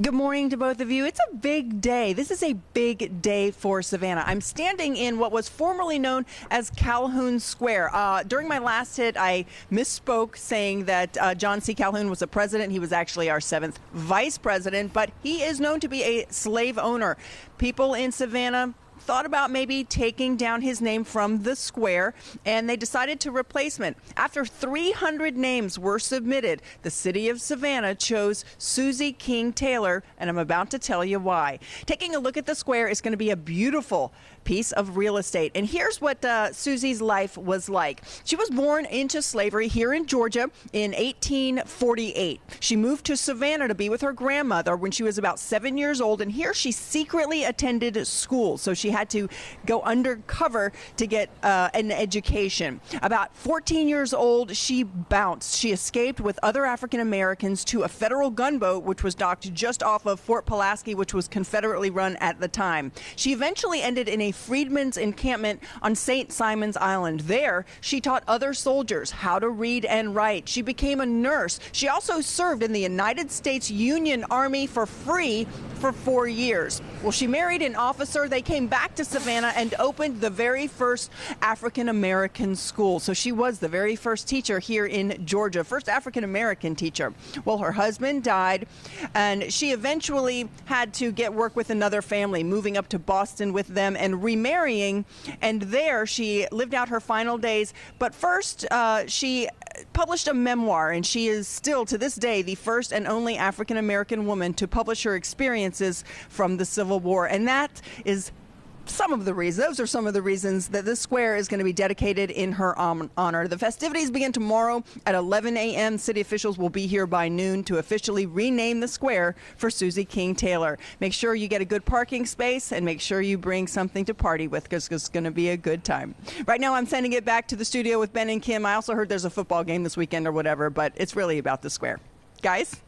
Good morning to both of you. It's a big day. This is a big day for Savannah. I'm standing in what was formerly known as Calhoun Square. During my last hit, I misspoke saying that John C. Calhoun was a president. He was actually our 7th vice president, but he is known to be a slave owner. People in Savannah thought about maybe taking down his name from the square, and they decided to replace it. After 300 names were submitted, the city of Savannah chose Susie King Taylor, and I'm about to tell you why. Taking a look at the square is going to be a beautiful piece of real estate. And here's what Susie's life was like. She was born into slavery here in Georgia in 1848. She moved to Savannah to be with her grandmother when she was about 7 years old, and here she secretly attended school. So she had to go undercover to get an education. About 14 years old, she bounced. She escaped with other African Americans to a federal gunboat, which was docked just off of Fort Pulaski, which was Confederately run at the time. She eventually ended in a freedmen's encampment on St. Simon's Island. There, she taught other soldiers how to read and write. She became a nurse. She also served in the United States Union Army for free for 4 years. Well, she married an officer. They came back to Savannah and opened the very first African American school. So she was the very first teacher here in Georgia, first African American teacher. Well, her husband died, and she eventually had to get work with another family, moving up to Boston with them and remarrying, and there she lived out her final days. But first, she published a memoir, and she is still, to this day, the first and only African American woman to publish her experiences from the Civil War. And that is those are some of the reasons that this square is going to be dedicated in her honor. The festivities begin tomorrow at 11 a.m. City officials will be here by noon to officially rename the square for Susie King Taylor. Make sure you get a good parking space and make sure you bring something to party with, because it's going to be a good time. Right now, I'm sending it back to the studio with Ben and Kim. I also heard there's a football game this weekend or whatever, but it's really about the square. Guys?